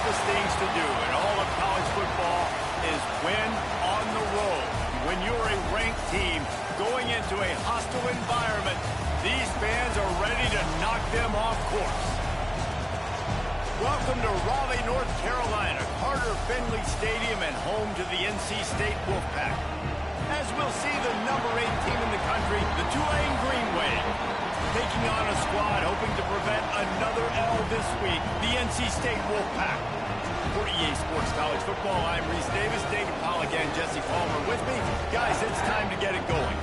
toughest things to do in all of college football is win on the road. When you're a ranked team going into a hostile environment, these fans are ready to knock them off course. Welcome to Raleigh, North Carolina, Carter Finley Stadium, and home to the NC State Wolfpack. As we'll see the number 8 team in the country, the Tulane Green Wave, taking on a squad hoping to prevent another L this week, the NC State Wolfpack. For EA Sports College Football, I'm Reese Davis, David Pollack, and Jesse Palmer with me. Guys, it's time to get it going.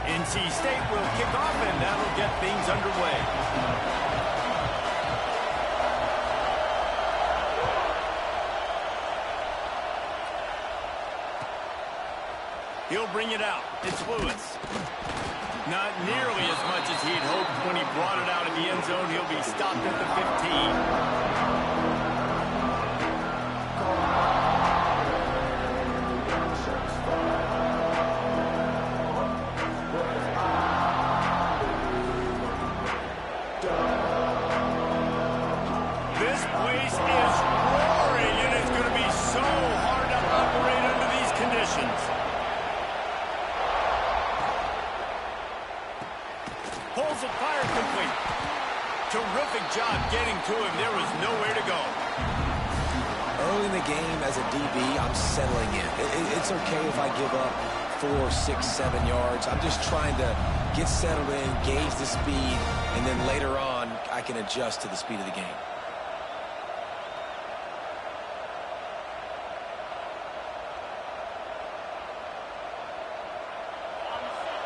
NC State will kick off, and that'll get things underway. He'll bring it out. It's Lewis. Not nearly as much as he'd hoped when he brought it out in the end zone. He'll be stopped at the 15. Pulls it, fire complete. Terrific job getting to him. There was nowhere to go. Early in the game, as a DB, I'm settling in. It's okay if I give up 4, 6, 7 yards. I'm just trying to get settled in, gauge the speed, and then later on, I can adjust to the speed of the game.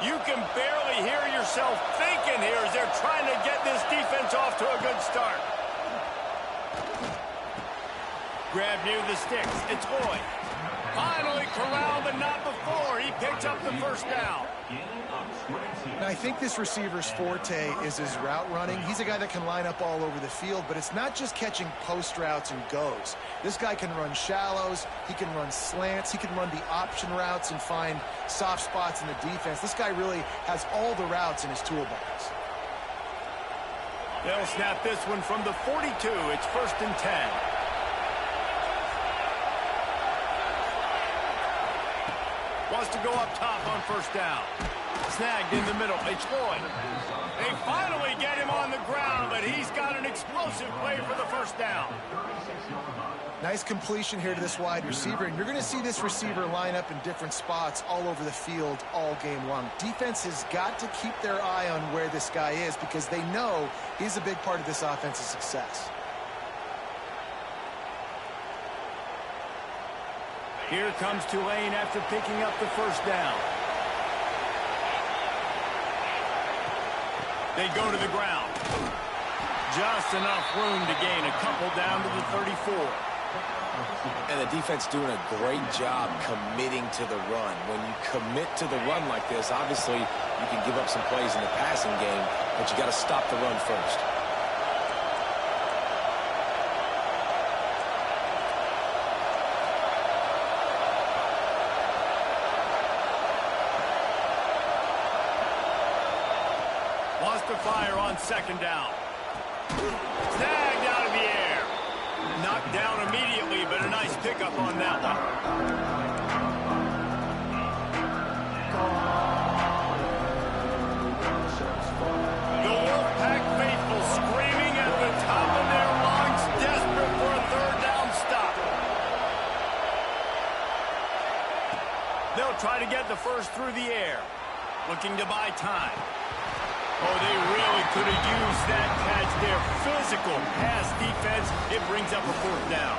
You can barely hear yourself thinking here as they're trying to get this defense off to a good start. Grab near the sticks. It's Boyd. Finally corralled, but not before. He picks up the first down. Now, I think this receiver's forte is his route running. He's a guy that can line up all over the field, but it's not just catching post routes and goes. This guy can run shallows, he can run slants, he can run the option routes and find soft spots in the defense. This guy really has all the routes in his toolbox. They'll snap this one from the 42. It's 1st and 10. Wants to go up top on first down. Snagged in the middle. It's Lloyd. They finally get him on the ground, but he's got an explosive play for the first down. Nice completion here to this wide receiver, and you're going to see this receiver line up in different spots all over the field all game long. Defense has got to keep their eye on where this guy is because they know he's a big part of this offense's success. Here comes Tulane after picking up the first down. They go to the ground. Just enough room to gain a couple down to the 34. And the defense doing a great job committing to the run. When you commit to the run like this, obviously you can give up some plays in the passing game, but you got to stop the run first. Wants to fire on second down. Snagged out of the air. Knocked down immediately, but a nice pickup on that one. The Wolfpack faithful screaming at the top of their lungs, desperate for a third down stop. They'll try to get the first through the air, looking to buy time. Oh, they really could have used that catch there. Physical pass defense. It brings up a 4th down.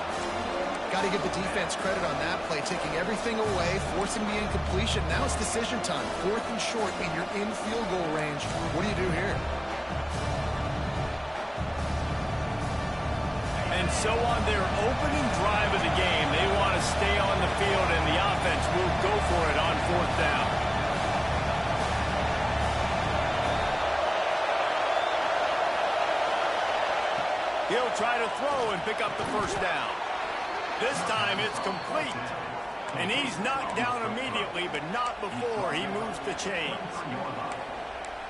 Got to give the defense credit on that play, taking everything away, forcing the incompletion. Now it's decision time. 4th and short, and you're in field goal range. What do you do here? So on their opening drive of the game, they want to stay on the field, and the offense will go for it on 4th down. He'll try to throw and pick up the 1st down. This time it's complete. And he's knocked down immediately, but not before he moves the chains.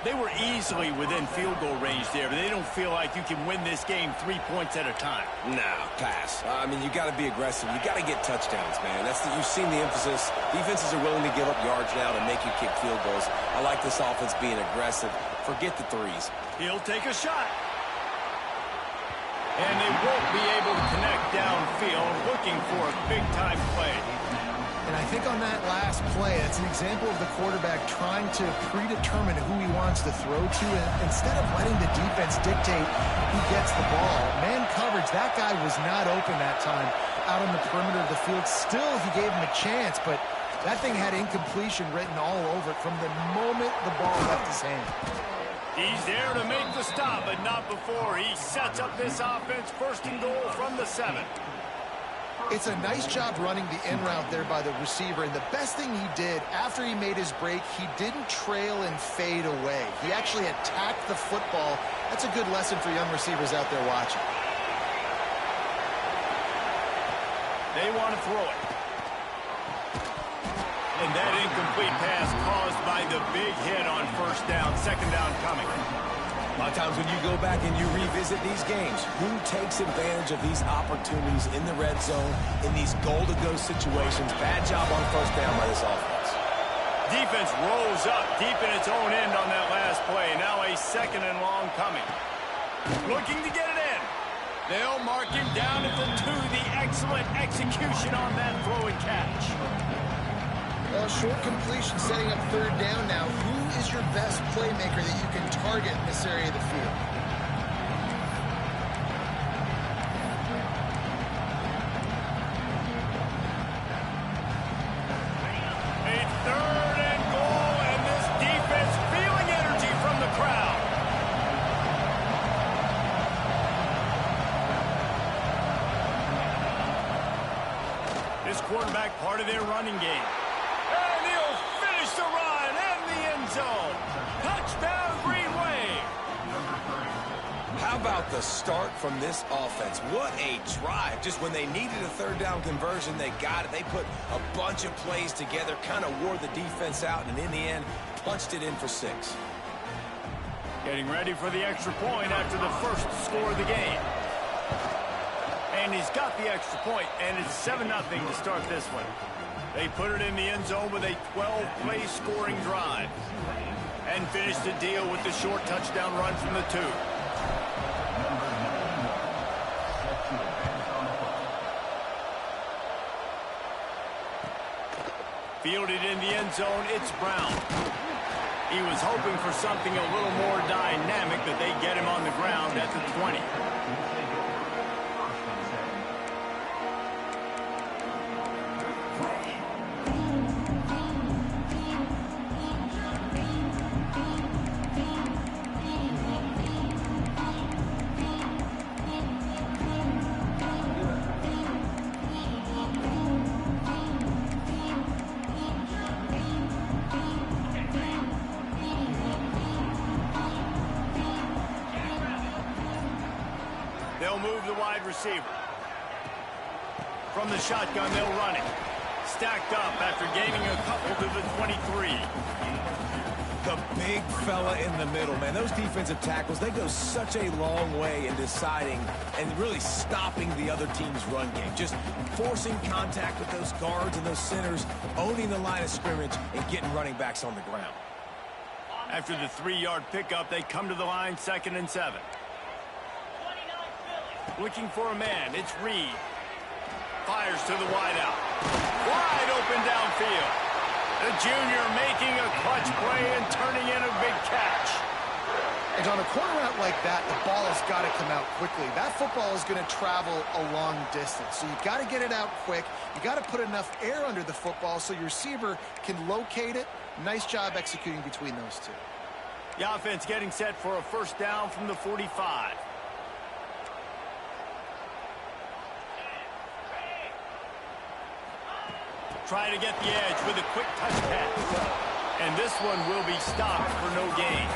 They were easily within field goal range there, but they don't feel like you can win this game 3 points at a time. No, pass. I mean, you got to be aggressive. You got to get touchdowns, man. You've seen the emphasis. Defenses are willing to give up yards now to make you kick field goals. I like this offense being aggressive. Forget the threes. He'll take a shot. And they won't be able to connect downfield, looking for a big-time play. And I think on that last play, it's an example of the quarterback trying to predetermine who he wants to throw to, and instead of letting the defense dictate who gets the ball. Man coverage, that guy was not open that time out on the perimeter of the field. Still, he gave him a chance, but that thing had incompletion written all over it from the moment the ball left his hand. He's there to make the stop, but not before. He sets up this offense 1st and goal from the 7. It's a nice job running the in route there by the receiver, and the best thing he did after he made his break, he didn't trail and fade away. He actually attacked the football. That's a good lesson for young receivers out there watching. They want to throw it. And that incomplete pass caused by the big hit on 1st down, 2nd down coming. A lot of times when you go back and you revisit these games, who takes advantage of these opportunities in the red zone, in these goal-to-go situations? Bad job on 1st down by this offense. Defense rolls up deep in its own end on that last play. Now a 2nd and long coming. Looking to get it in. They'll mark him down at the 2. The excellent execution on that throw and catch. Well, short completion setting up 3rd down now. Who is your best playmaker that you can target in this area of the field? A 3rd and goal, and this defense feeling energy from the crowd. This quarterback part of their running game. And he'll finish the run in the end zone. Touchdown, Green Wave. How about the start from this offense? What a drive. Just when they needed a 3rd down conversion, they got it. They put a bunch of plays together, kind of wore the defense out, and in the end, punched it in for 6. Getting ready for the extra point after the 1st score of the game. And he's got the extra point, and it's 7-0 to start this one. They put it in the end zone with a 12-play scoring drive and finish the deal with the short touchdown run from the 2. Fielded in the end zone, it's Brown. He was hoping for something a little more dynamic, but they get him on the ground at the 20. They'll move the wide receiver. From the shotgun, they'll run it. Stacked up after gaining a couple to the 23. The big fella in the middle, man. Those defensive tackles, they go such a long way in deciding and really stopping the other team's run game. Just forcing contact with those guards and those centers, owning the line of scrimmage, and getting running backs on the ground. After the 3-yard pickup, they come to the line, 2nd and 7. Looking for a man, it's Reed. Fires to the wideout. Wide open downfield. The junior making a clutch play and turning in a big catch. And on a corner route like that, the ball has got to come out quickly. That football is going to travel a long distance, so you've got to get it out quick. You got to put enough air under the football so your receiver can locate it. Nice job executing between those two. The offense getting set for a 1st down from the 45. Try to get the edge with a quick touch pass. And this one will be stopped for no gain.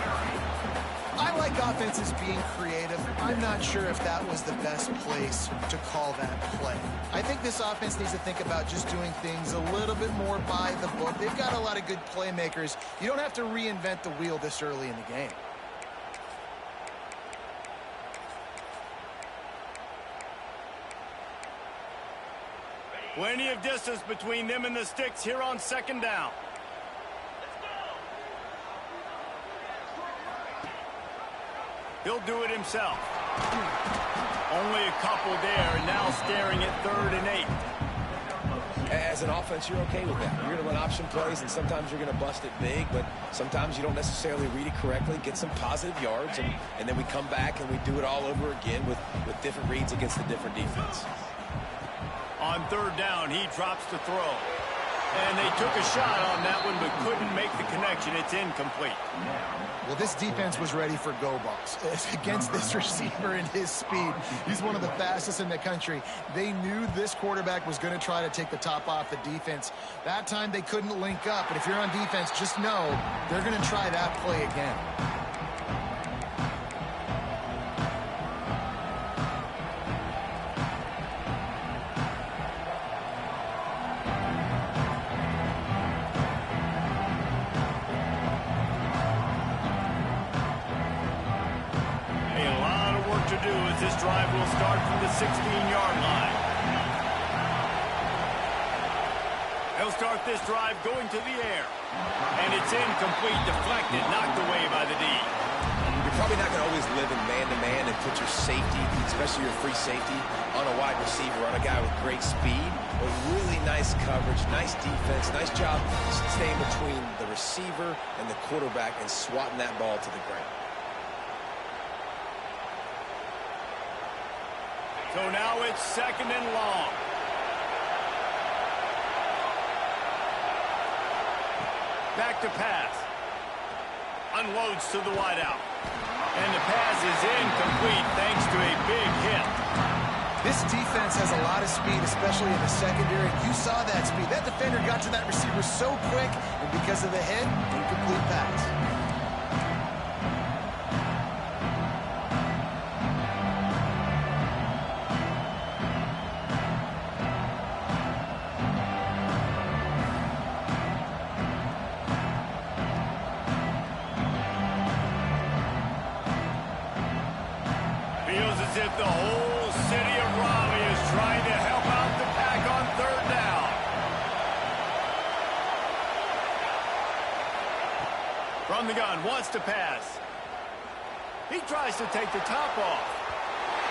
I like offenses being creative. I'm not sure if that was the best place to call that play. I think this offense needs to think about just doing things a little bit more by the book. They've got a lot of good playmakers. You don't have to reinvent the wheel this early in the game. Plenty of distance between them and the sticks here on second down. He'll do it himself. Only a couple there, and now staring at 3rd and 8. As an offense, you're okay with that. You're going to run option plays, and sometimes you're going to bust it big, but sometimes you don't necessarily read it correctly, get some positive yards, and then we come back and we do it all over again with different reads against the different defense. On 3rd down, he drops to throw. And they took a shot on that one, but couldn't make the connection. It's incomplete. Well, this defense was ready for go balls. Against this receiver and his speed, he's one of the fastest in the country. They knew this quarterback was going to try to take the top off the defense. That time they couldn't link up, but if you're on defense, just know they're going to try that play again. This drive will start from the 16-yard line. They'll start this drive going to the air. And it's incomplete, deflected, knocked away by the D. You're probably not going to always live in man-to-man and put your safety, especially your free safety, on a wide receiver, on a guy with great speed, but really nice coverage, nice defense, nice job staying between the receiver and the quarterback and swatting that ball to the ground. So now it's 2nd and long. Back to pass. Unloads to the wideout. And the pass is incomplete thanks to a big hit. This defense has a lot of speed, especially in the secondary. You saw that speed. That defender got to that receiver so quick, and because of the hit, incomplete pass. If the whole city of Raleigh is trying to help out the pack on 3rd down. From the gun, wants to pass. He tries to take the top off.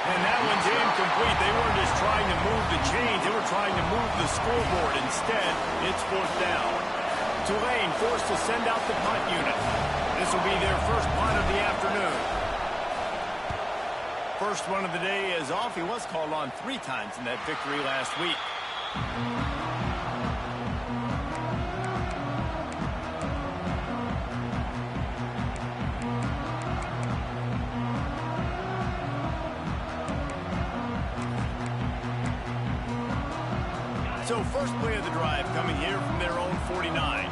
And that one's incomplete. They weren't just trying to move the chains. They were trying to move the scoreboard. Instead, it's 4th down. Tulane forced to send out the punt unit. This will be their first punt of the afternoon. First one of the day is off. He was called on 3 times in that victory last week. So first play of the drive coming here from their own 49.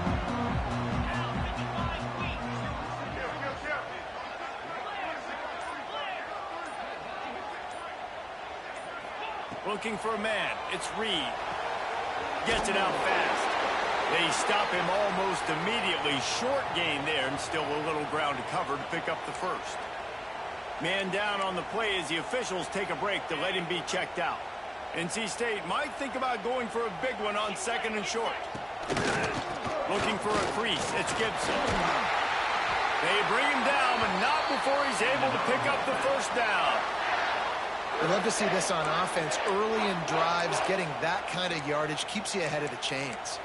Looking for a man. It's Reed. Gets it out fast. They stop him almost immediately. Short gain there, and still a little ground to cover to pick up the first. Man down on the play as the officials take a break to let him be checked out. NC State might think about going for a big one on 2nd and short. Looking for a crease. It's Gibson. They bring him down, but not before he's able to pick up the first down. We love to see this on offense. Early in drives, getting that kind of yardage keeps you ahead of the chains.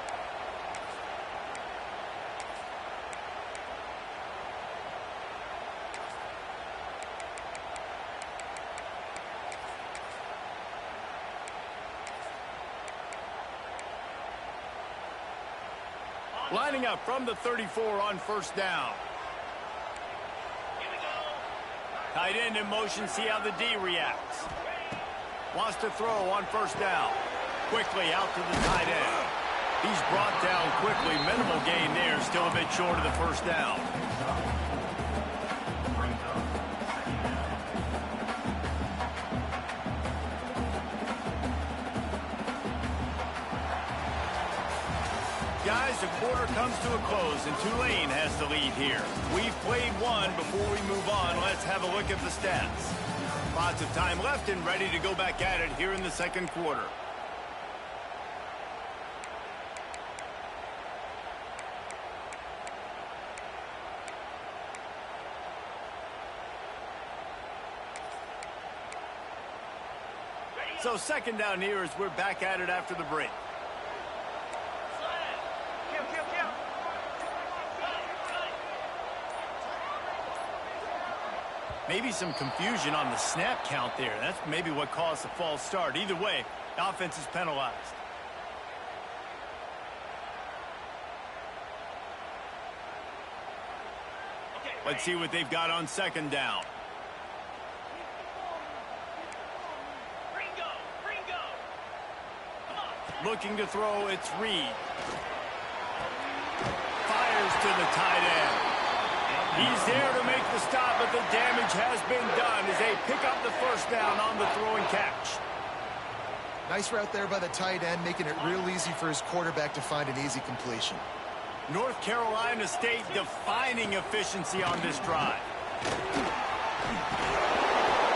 Lining up from the 34 on 1st down. Tight end in motion, see how the D reacts. Wants to throw on 1st down. Quickly out to the tight end. He's brought down quickly. Minimal gain there. Still a bit short of the first down. Guys, the quarter comes to a close, and Tulane has the lead here. We've played one. Before we move on, let's have a look at the stats. Lots of time left and ready to go back at it here in the second quarter. So second down here as we're back at it after the break. Maybe some confusion on the snap count there. That's maybe what caused the false start. Either way, the offense is penalized. Let's see what they've got on second down. Looking to throw, it's Reed. Fires to the tight end. He's there to make the stop, but the damage has been done as they pick up the first down on the throw and catch. Nice route there by the tight end, making it real easy for his quarterback to find an easy completion. North Carolina State defining efficiency on this drive.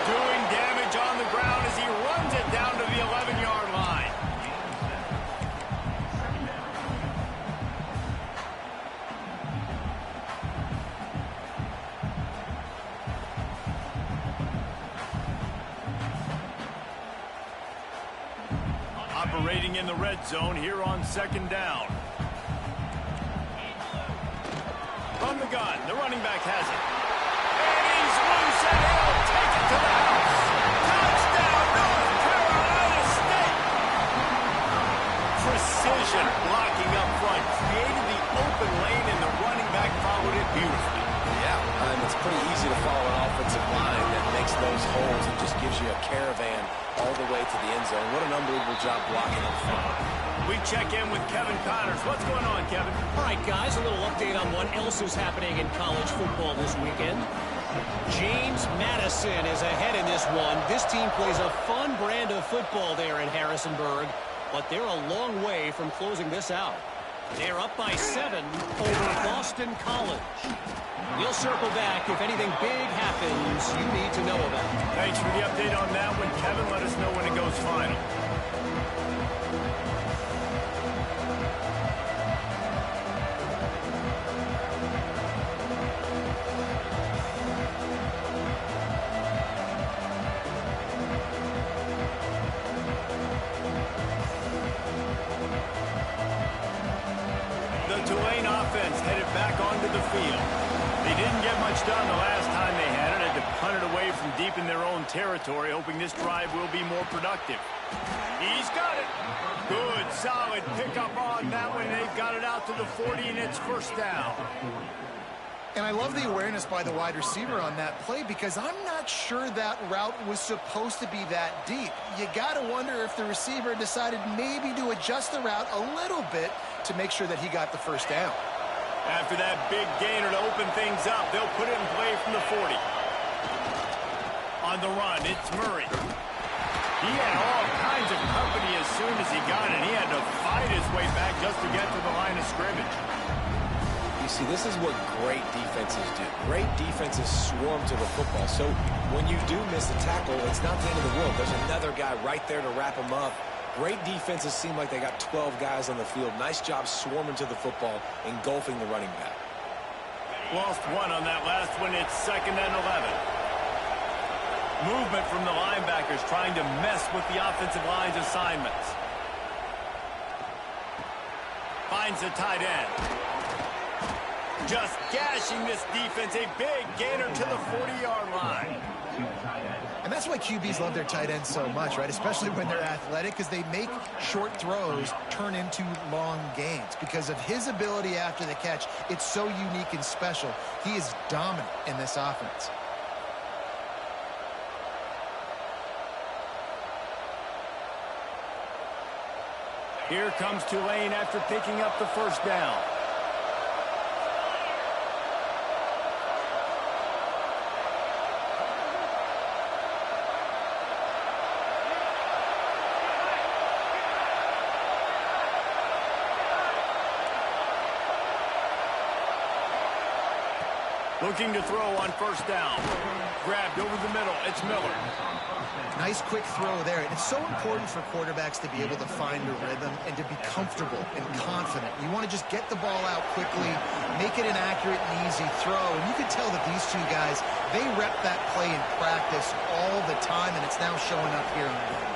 Doing damage on the ground as he runs it down to the 11-yard line. Operating in the red zone here on second down. From the gun, the running back has it. And he's loose and he'll take it to the house. Touchdown, North Carolina State. Precision blocking up front. Created the open lane and the running back followed it beautifully. Yeah, and it's pretty easy to follow an offensive line that makes those holes and just gives you a caravan all the way to the end zone. What an unbelievable job blocking up front. We check in with Kevin Connors. What's going on, Kevin? All right, guys, a little update on what else is happening in college football this weekend. James Madison is ahead in this one. This team plays a fun brand of football there in Harrisonburg, but they're a long way from closing this out. They're up by 7 over Boston College. We'll circle back if anything big happens you need to know about. Thanks for the update on that one, Kevin. Let us know when it goes final. The Tulane offense headed back onto the field. They didn't get much done the last time they had it. Had to punt it away from deep in their own territory, hoping this drive will be more productive. He's got it. Good, solid pickup on that one. They've got it out to the 40, and it's first down. And I love the awareness by the wide receiver on that play because I'm not sure that route was supposed to be that deep. You got to wonder if the receiver decided maybe to adjust the route a little bit to make sure that he got the first down. After that big gainer to open things up, they'll put it in play from the 40. On the run, it's Murray. He had all kinds of company as soon as he got it. He had to fight his way back just to get to the line of scrimmage. You see, this is what great defenses do. Great defenses swarm to the football. So when you do miss a tackle, it's not the end of the world. There's another guy right there to wrap him up. Great defenses seem like they got 12 guys on the field. Nice job swarming to the football, engulfing the running back. Lost one on that last one. It's 2nd and 11. Movement from the linebackers trying to mess with the offensive line's assignments. Finds the tight end. Just gashing this defense. A big gainer to the 40-yard line. And that's why QBs love their tight ends so much, right? Especially when they're athletic, because they make short throws turn into long gains. Because of his ability after the catch, it's so unique and special. He is dominant in this offense. Here comes Tulane after picking up the first down. Looking to throw on first down. Grabbed over the middle. It's Miller. Nice quick throw there. And it's so important for quarterbacks to be able to find a rhythm and to be comfortable and confident. You want to just get the ball out quickly, make it an accurate and easy throw. And you can tell that these two guys, they rep that play in practice all the time, and it's now showing up here in the game.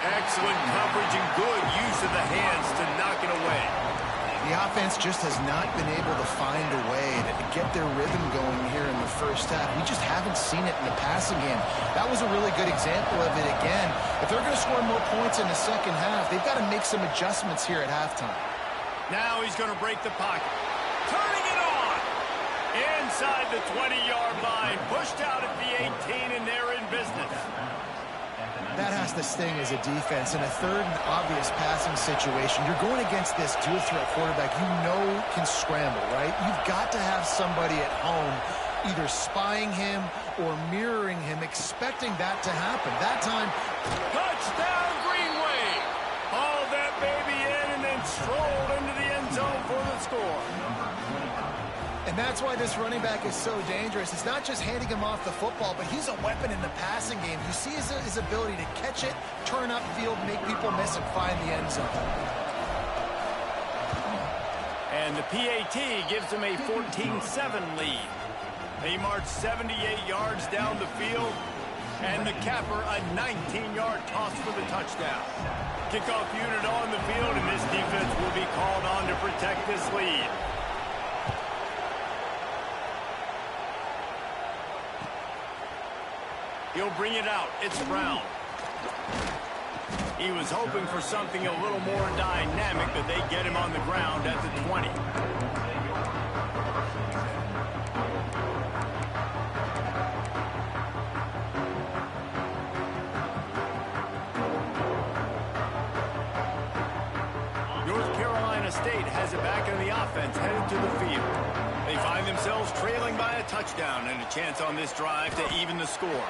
Excellent coverage and good use of the hands to knock it away. The offense just has not been able to find a way to get their rhythm going here in the first half. We just haven't seen it in the passing game. That was a really good example of it again. If they're going to score more points in the second half, they've got to make some adjustments here at halftime. Now he's going to break the pocket. Turning it on! Inside the 20-yard line. Pushed out at the 18, and they're in business. That has to sting as a defense. In a third and obvious passing situation, you're going against this dual-threat quarterback you know can scramble, right? You've got to have somebody at home either spying him or mirroring him, expecting that to happen. That time, touchdown Greenway! Hauled that baby in and then strolled into the end zone for the score. And that's why this running back is so dangerous. It's not just handing him off the football, but he's a weapon in the passing game. You see his ability to catch it, turn upfield, make people miss, and find the end zone. And the PAT gives him a 14-7 lead. They march 78 yards down the field, and the capper a 19-yard toss for the touchdown. Kickoff unit on the field, and this defense will be called on to protect this lead. He'll bring it out. It's Brown. He was hoping for something a little more dynamic, but they get him on the ground at the 20. North Carolina State has it back in the offense, headed to the field. They find themselves trailing by a touchdown and a chance on this drive to even the score.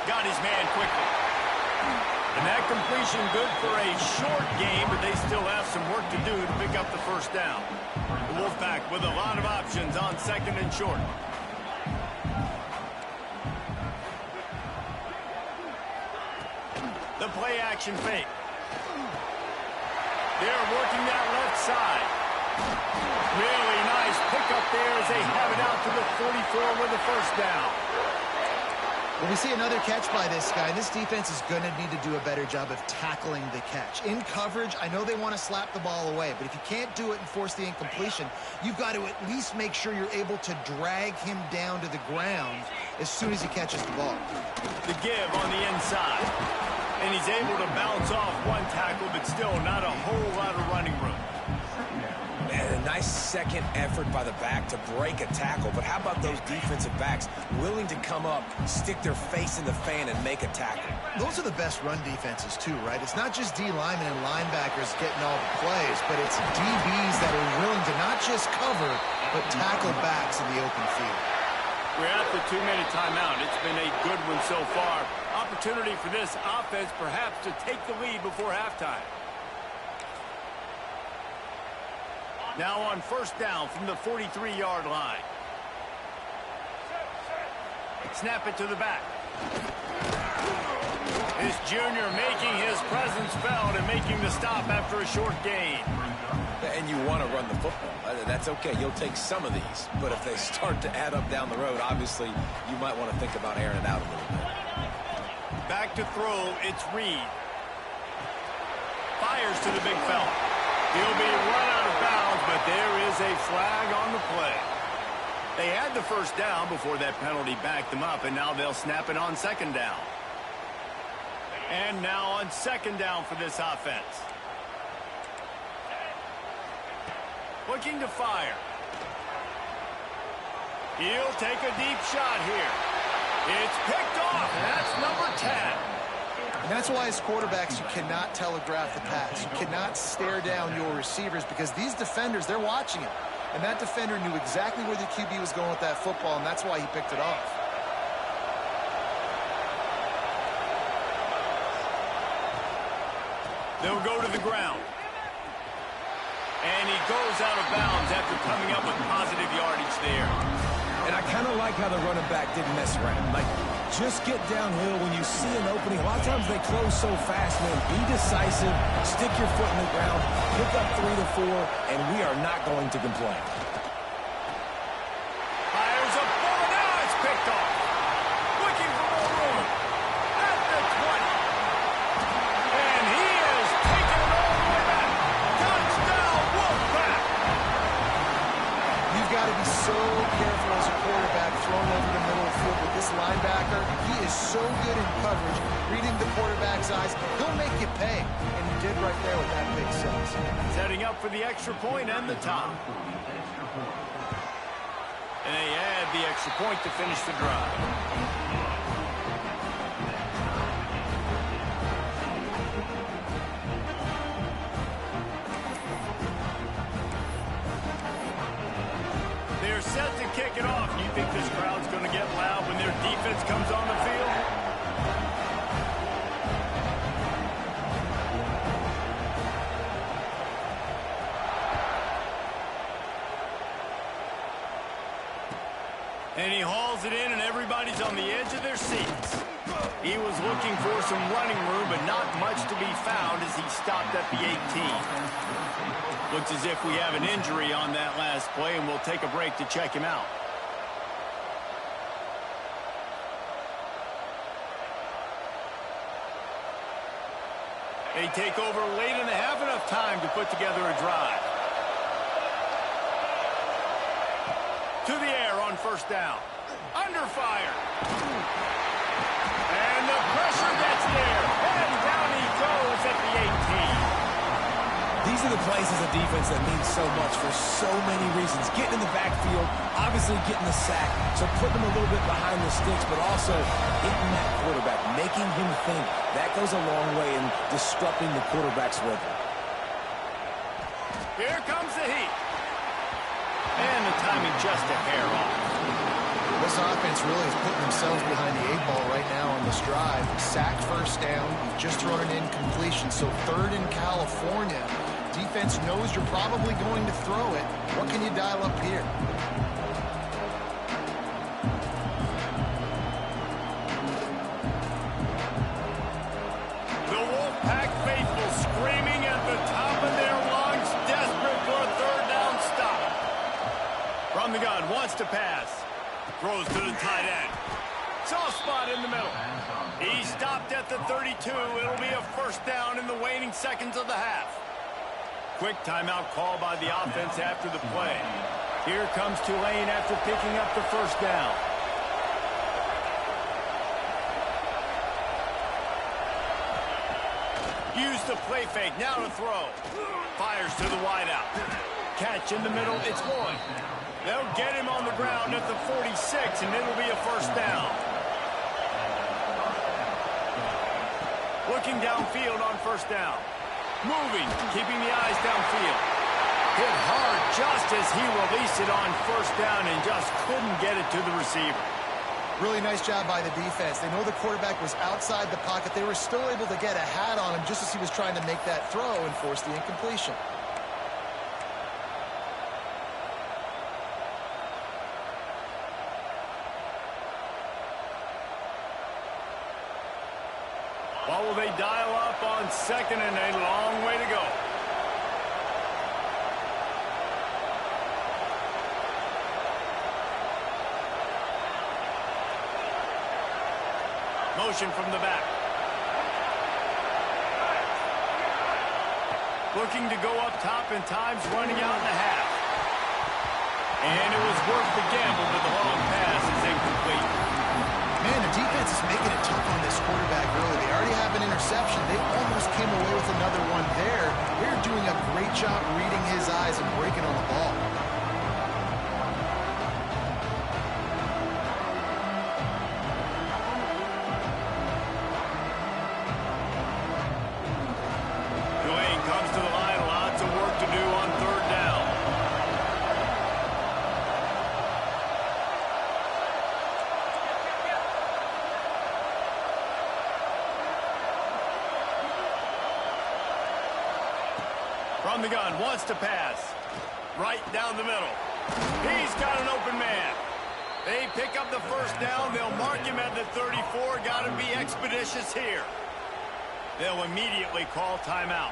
Got his man quickly. And that completion good for a short game, but they still have some work to do to pick up the first down. The Wolfpack with a lot of options on second and short. The play action fake. They're working that left side. Really nice pickup there as they have it out to the 44 with the first down. Well, we see another catch by this guy. This defense is going to need to do a better job of tackling the catch. In coverage, I know they want to slap the ball away, but if you can't do it and force the incompletion, you've got to at least make sure you're able to drag him down to the ground as soon as he catches the ball. The give on the inside. And he's able to bounce off one tackle, but still not a whole lot of running room. And a nice second effort by the back to break a tackle. But how about those defensive backs willing to come up, stick their face in the fan, and make a tackle? Those are the best run defenses, too, right? It's not just D linemen and linebackers getting all the plays, but it's DBs that are willing to not just cover, but tackle backs in the open field. We're at the 2-minute timeout. It's been a good one so far. Opportunity for this offense perhaps to take the lead before halftime. Now on first down from the 43-yard line. Snap it to the back. This junior making his presence felt and making the stop after a short gain. And you want to run the football. That's okay. You'll take some of these. But if they start to add up down the road, obviously you might want to think about airing it out a little bit. Back to throw, it's Reed. Fires to the big fella. He'll be run out of bounds, but there is a flag on the play. They had the first down before that penalty backed them up, and now they'll snap it on second down. And now on second down for this offense. Looking to fire. He'll take a deep shot here. It's picked off, and that's number 10. And that's why as quarterbacks, you cannot telegraph the pass. You cannot stare down your receivers because these defenders, they're watching him. And that defender knew exactly where the QB was going with that football, and that's why he picked it off. They'll go to the ground. And he goes out of bounds after coming up with positive yardage there. And I kind of like how the running back didn't mess around. Like, just get downhill when you see an opening. A lot of times they close so fast, man. Be decisive, stick your foot in the ground, pick up 3 to 4, and we are not going to complain. Fires a ball, now it's picked off. Looking for more room. At the 20. And he is taking it all the way back. Touchdown, Wolfpack. You've got to be so careful as a quarterback thrown over the middle of the field with this linebacker. He is so good in coverage, reading the quarterback's eyes. He'll make you pay, and he did right there with that big size. Setting up for the extra point and the top. And they add the extra point to finish the drive. They're set to kick it off. Do you think this crowd's going to get loud when their defense comes on the field? And he hauls it in, and everybody's on the edge of their seats. He was looking for some running room, but not much to be found as he stopped at the 18. Looks as if we have an injury on that last play, and we'll take a break to check him out. They take over late in the half, enough time to put together a drive. To the air on first down. Under fire. And the pressure gets there. And down he goes at the 18. These are the plays as a defense that mean so much for so many reasons. Getting in the backfield, obviously getting the sack, so putting him a little bit behind the sticks, but also hitting that quarterback, making him think. That goes a long way in disrupting the quarterback's rhythm. Here comes the heat. And the timing just a hair off. This offense really is putting themselves behind the 8 ball right now on this drive. Sacked first down. You've just thrown an incompletion. So 3rd in California. Defense knows you're probably going to throw it. What can you dial up here? The Wolfpack faithful screaming at the top of their lungs, desperate for a 3rd down stop. From the gun, wants to pass. Throws to the tight end. Soft spot in the middle. He stopped at the 32. It'll be a first down in the waning seconds of the half. Quick timeout call by the offense after the play. Here comes Tulane after picking up the first down. Use the play fake, now to throw. Fires to the wideout. Catch in the middle, it's going. They'll get him on the ground at the 46, and it'll be a first down. Looking downfield on first down. Moving, keeping the eyes downfield. Hit hard just as he released it on first down and just couldn't get it to the receiver. Really nice job by the defense. They know the quarterback was outside the pocket. They were still able to get a hat on him just as he was trying to make that throw and force the incompletion. What will they dial up on 2nd and a long way to go? Motion from the back. Looking to go up top, and time's running out in the half. And it was worth the gamble, but the long pass is incomplete. Man, the defense is making it tough on this quarterback early. They already have an interception. They almost came away with another one there. They're doing a great job reading his eyes and breaking on the ball. On the gun, wants to pass. Right down the middle. He's got an open man. They pick up the first down. They'll mark him at the 34. Got to be expeditious here. They'll immediately call timeout.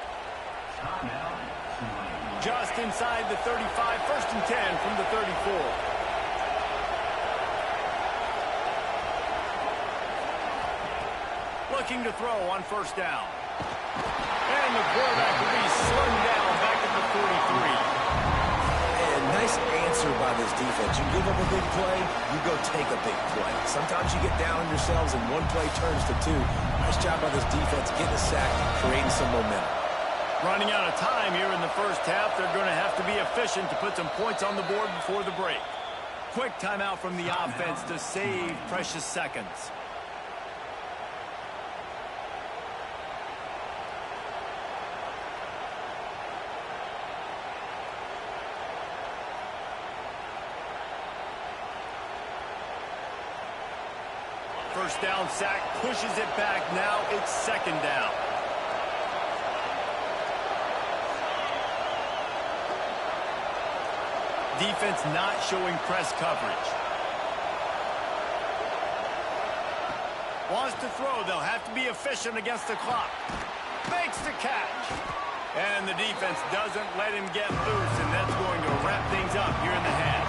Just inside the 35, 1st and 10 from the 34. Looking to throw on 1st down. And the quarterback will be slung down back at the 43. And nice answer by this defense. You give up a big play, you go take a big play. Sometimes you get down on yourselves and one play turns to two. Nice job by this defense getting a sack, creating some momentum. Running out of time here in the first half. They're going to have to be efficient to put some points on the board before the break. Quick timeout from the offense to save precious seconds. First down sack, pushes it back. Now it's 2nd down. Defense not showing press coverage. Wants to throw. They'll have to be efficient against the clock. Makes the catch. And the defense doesn't let him get loose, and that's going to wrap things up here in the half.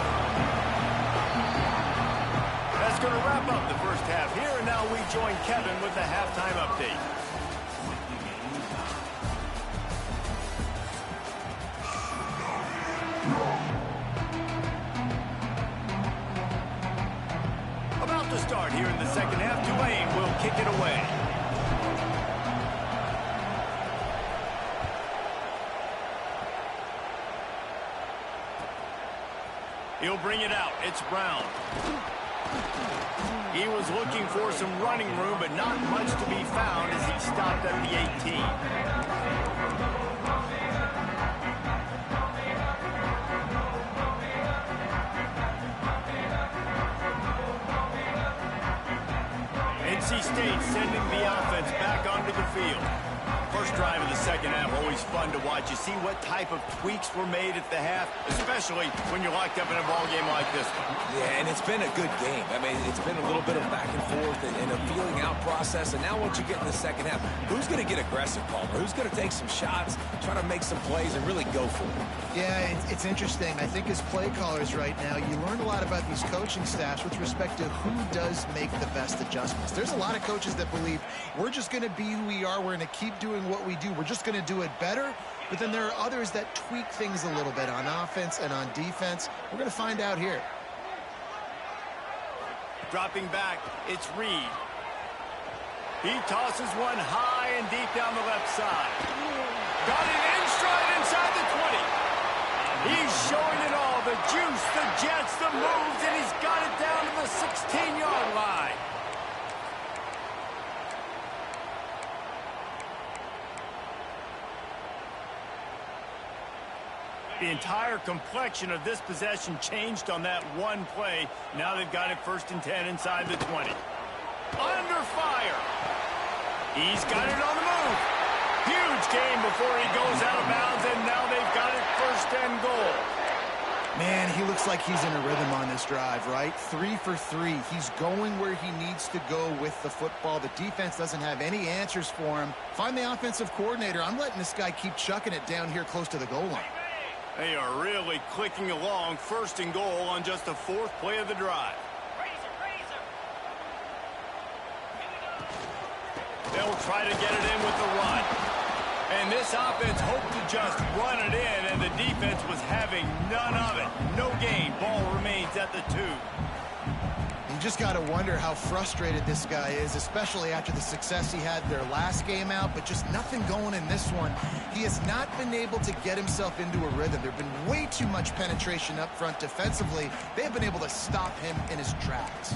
That's going to wrap up the first half here, and now we join Kevin with the halftime update. About to start here in the second half, Tulane will kick it away. He'll bring it out. It's Brown. He was looking for some running room, but not much to be found as he stopped at the 18. NC State sending the offense back onto the field. First drive of the second half, always fun to watch. You see what type of tweaks were made at the half, especially when you're locked up in a ball game like this one. Yeah, and it's been a good game. I mean, it's been a little bit of back and forth and a feeling out process. And now once you get in the second half, who's going to get aggressive, Palmer? Who's going to take some shots, try to make some plays, and really go for it? Yeah, it's interesting. I think as play callers right now, you learn a lot about these coaching staffs with respect to who does make the best adjustments. There's a lot of coaches that believe we're just going to be who we are. We're going to keep doing what we do. We're just going to do it better. But then there are others that tweak things a little bit on offense and on defense. We're going to find out here. Dropping back, it's Reed. He tosses one high and deep down the left side. Got it in stride inside the 20. He's showing it all. The juice, the jets, the moves, and he's got it down to the 16-yard line. The entire complexion of this possession changed on that one play. Now they've got it 1st and 10 inside the 20. Under fire. He's got it on the move. Huge game before he goes out of bounds, and now they've got it 1st and goal. Man, he looks like he's in a rhythm on this drive, right? 3 for 3. He's going where he needs to go with the football. The defense doesn't have any answers for him. Find the offensive coordinator. I'm letting this guy keep chucking it down here close to the goal line. They are really clicking along. 1st and goal on just the 4th play of the drive. They'll try to get it in with the run. And this offense hoped to just run it in, and the defense was having none of it. No gain. Ball remains at the 2. You just got to wonder how frustrated this guy is, especially after the success he had their last game out, but just nothing going in this one. He has not been able to get himself into a rhythm. There have been way too much penetration up front defensively. They have been able to stop him in his tracks.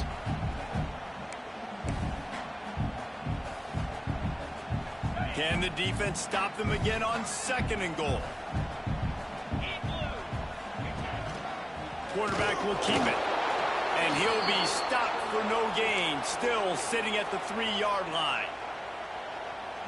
Can the defense stop them again on 2nd and goal? Quarterback will keep it. And he'll be stopped for no gain. Still sitting at the 3-yard line.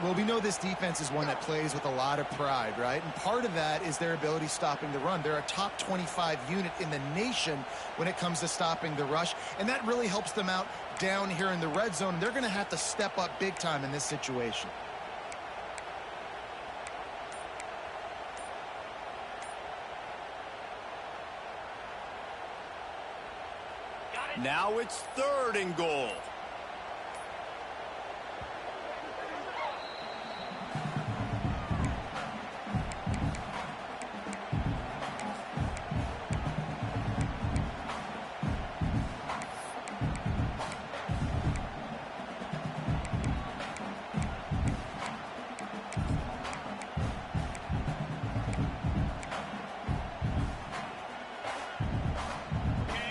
Well, we know this defense is one that plays with a lot of pride, right? And part of that is their ability stopping the run. They're a top 25 unit in the nation when it comes to stopping the rush, and that really helps them out down here in the red zone. They're going to have to step up big time in this situation. Now it's 3rd and goal.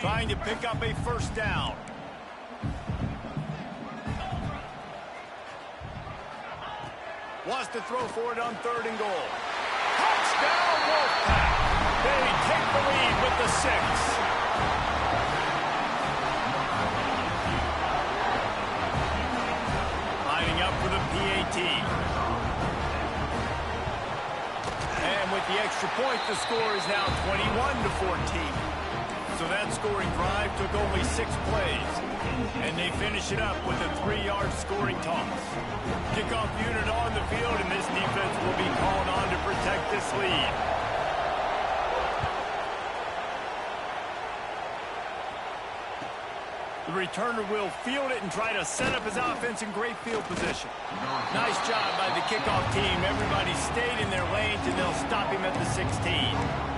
Trying to pick up a 1st down. Wants to throw for it on 3rd and goal. Touchdown, Wolfpack! They take the lead with the 6. Lining up for the PAT. And with the extra point, the score is now 21-14. So that scoring drive took only 6 plays. And they finish it up with a 3-yard scoring toss. Kickoff unit on the field, and this defense will be called on to protect this lead. The returner will field it and try to set up his offense in great field position. Nice job by the kickoff team. Everybody stayed in their lanes, and they'll stop him at the 16.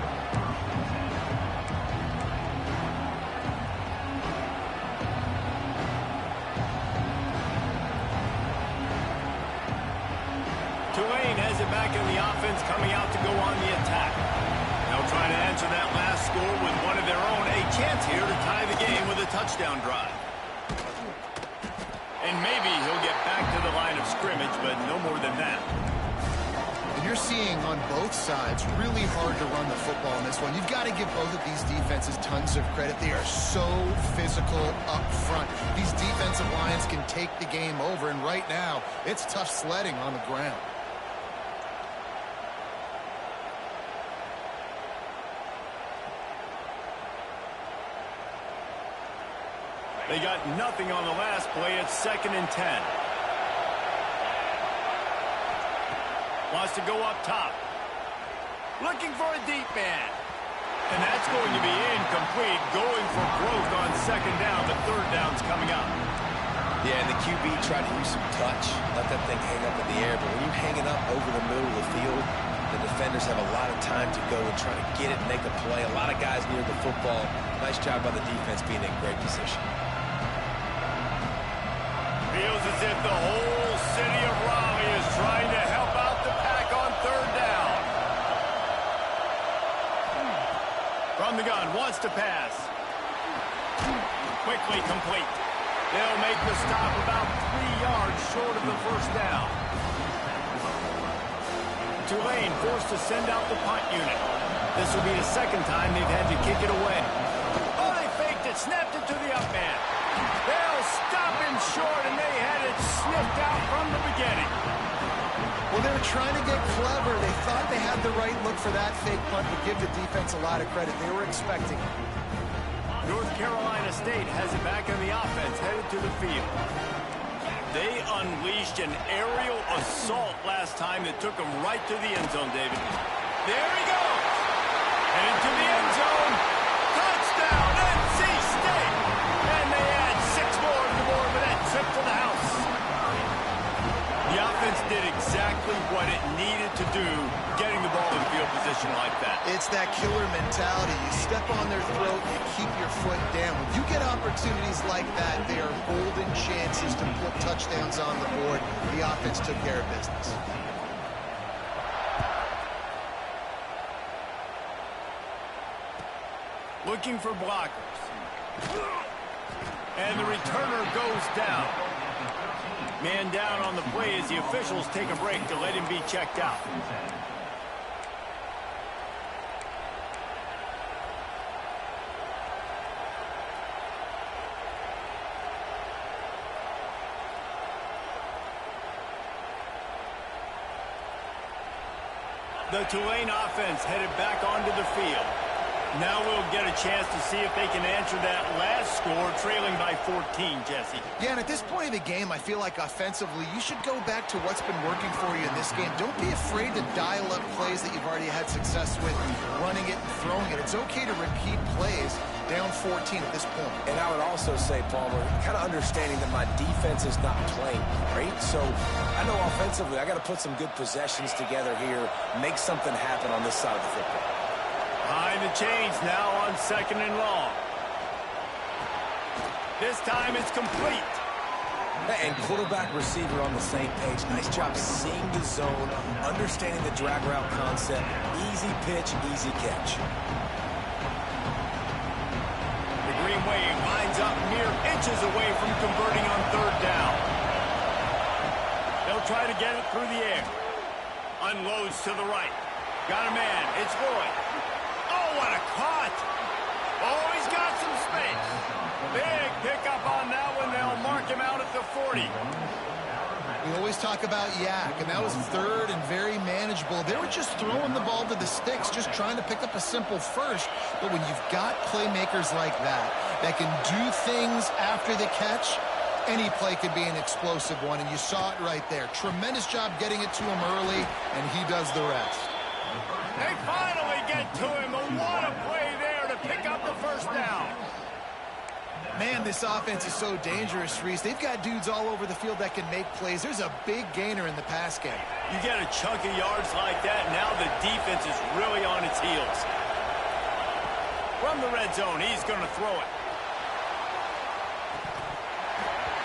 Tulane has it back in the offense, coming out to go on the attack. They'll try to answer that last score with one of their own. A chance here to tie the game with a touchdown drive. And maybe he'll get back to the line of scrimmage, but no more than that. And you're seeing on both sides really hard to run the football in this one. You've got to give both of these defenses tons of credit. They are so physical up front. These defensive lines can take the game over, and right now, it's tough sledding on the ground. They got nothing on the last play. It's 2nd and 10. Wants to go up top. Looking for a deep man. And that's going to be incomplete. Going for growth on 2nd down. The 3rd down's coming up. Yeah, and the QB tried to use some touch. Let that thing hang up in the air. But when you hang it up over the middle of the field, the defenders have a lot of time to go and try to get it and make a play. A lot of guys near the football. Nice job by the defense being in great position. Feels as if the whole city of Raleigh is trying to help out the Pack on 3rd down. From the gun, wants to pass. Quickly complete. They'll make the stop about 3 yards short of the 1st down. Tulane forced to send out the punt unit. This will be the 2nd time they've had to kick it away. Oh, they faked it, snapped it to the up man. They'll stop him short, and they had it sniffed out from the beginning. Well, they were trying to get clever. They thought they had the right look for that fake punt, but give the defense a lot of credit. They were expecting it. North Carolina State has it back in the offense, headed to the field. They unleashed an aerial assault last time that took them right to the end zone, David. There he goes. And into the end zone. Touchdown, NC State. And they add 6 more to the board with that trip to the house. The offense did exactly what it needed to do, getting the ball in field position like that. It's that killer mentality. You step on their throat, you keep your foot down. When you get opportunities like that, they are golden chances to put touchdowns on the board. The offense took care of business. Looking for blockers. And the returner goes down. Man down on the play as the officials take a break to let him be checked out. The Tulane offense headed back onto the field. Now we'll get a chance to see if they can answer that last score, trailing by 14, Jesse. Yeah, and at this point in the game, I feel like offensively, you should go back to what's been working for you in this game. Don't be afraid to dial up plays that you've already had success with, running it and throwing it. It's okay to repeat plays down 14 at this point. And I would also say, Palmer, kind of understanding that my defense is not playing great. So I know offensively, I got to put some good possessions together here, make something happen on this side of the football. Behind the chains now on 2nd and long. This time it's complete. And quarterback receiver on the same page. Nice job seeing the zone, understanding the drag route concept. Easy pitch, easy catch. The Green Wave lines up mere inches away from converting on 3rd down. They'll try to get it through the air. Unloads to the right. Got a man. It's Lloyd. Oh, what a caught. Oh, he's got some space. Big pickup on that one. They'll mark him out at the 40. We always talk about Yak, and that was 3rd and very manageable. They were just throwing the ball to the sticks, just trying to pick up a simple first. But when you've got playmakers like that can do things after the catch, any play could be an explosive one, and you saw it right there. Tremendous job getting it to him early, and he does the rest. They finally get to him. What a play there to pick up the 1st down. Man, this offense is so dangerous, Reese. They've got dudes all over the field that can make plays. There's a big gainer in the pass game. You get a chunk of yards like that, now the defense is really on its heels. From the red zone, he's going to throw it.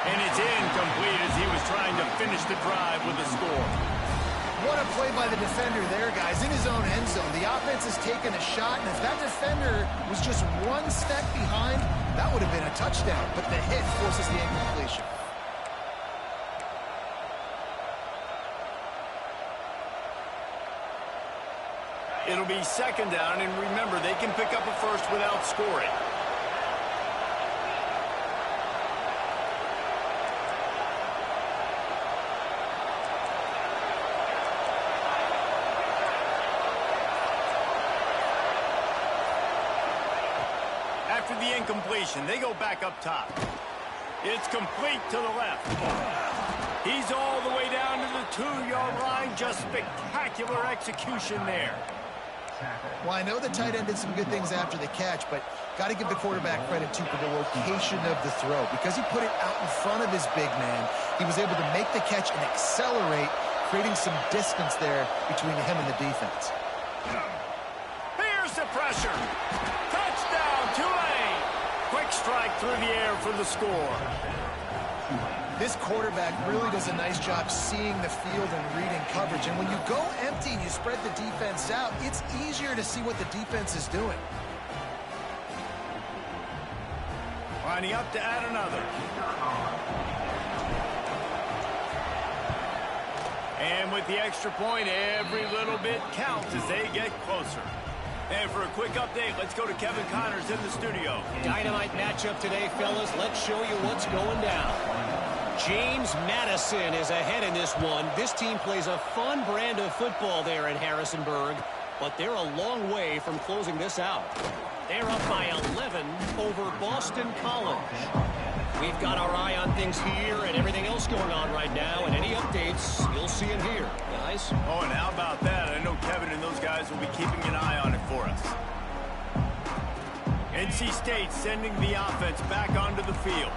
And it's incomplete as he was trying to finish the drive with a score. What a play by the defender there, guys, in his own end zone. The offense has taken a shot, and if that defender was just one step behind, that would have been a touchdown. But the hit forces the incompletion. It'll be 2nd down, and remember, they can pick up a first without scoring. After the incompletion, they go back up top. It's complete to the left. He's all the way down to the 2-yard line. Just spectacular execution there. Well, I know the tight end did some good things after the catch, but got to give the quarterback credit, too, for the location of the throw. Because he put it out in front of his big man, he was able to make the catch and accelerate, creating some distance there between him and the defense. Here's the pressure. Touchdown, Tulane. Quick strike through the air for the score. This quarterback really does a nice job seeing the field and reading coverage. And when you go empty and you spread the defense out, it's easier to see what the defense is doing. Lining up to add another. And with the extra point, every little bit counts as they get closer. And for a quick update, let's go to Kevin Connors in the studio. Dynamite matchup today, fellas. Let's show you what's going down. James Madison is ahead in this one. This team plays a fun brand of football there in Harrisonburg, but they're a long way from closing this out. They're up by 11 over Boston College. We've got our eye on things here and everything else going on right now, and any updates, you'll see them here, guys. Oh, and how about that? I know Kevin and those guys will be keeping an eye on it for us. NC State sending the offense back onto the field.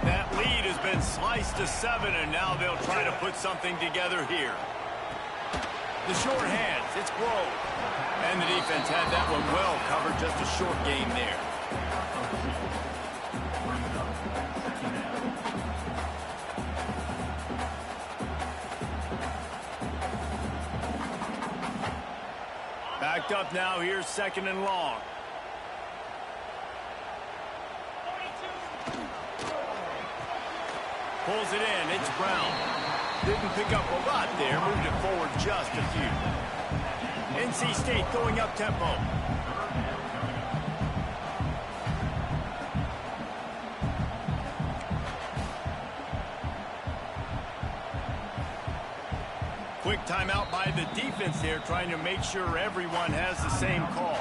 That lead has been sliced to 7, and now they'll try to put something together here. The short hands, it's Grove. And the defense had that one well covered, just a short game there. Backed up now, here's 2nd and long. Pulls it in, it's Brown. Didn't pick up a lot there, moved it forward just a few. NC State going up tempo. Quick timeout by the defense there, trying to make sure everyone has the same call.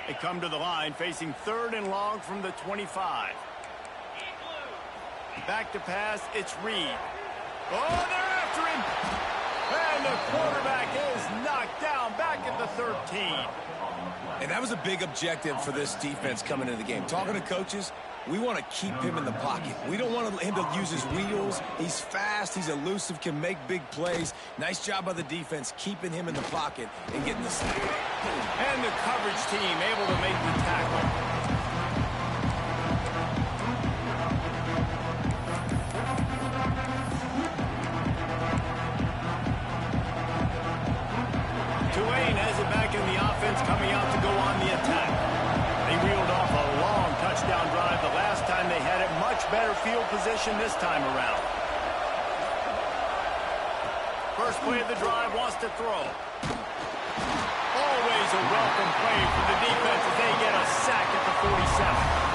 They come to the line facing 3rd and long from the 25. Back to pass, it's Reed. Oh, they're after him! And the quarterback is knocked down back at the 13. And that was a big objective for this defense coming into the game. Talking to coaches, we want to keep him in the pocket. We don't want him to use his wheels. He's fast, he's elusive, can make big plays. Nice job by the defense keeping him in the pocket and getting the sack. And the coverage team able to make the tackle. Tulane has it back in the offense, coming out to go on the attack. They reeled off a long touchdown drive the last time they had it. Much better field position this time around. First play of the drive, wants to throw. Always a welcome play for the defense as they get a sack at the 47.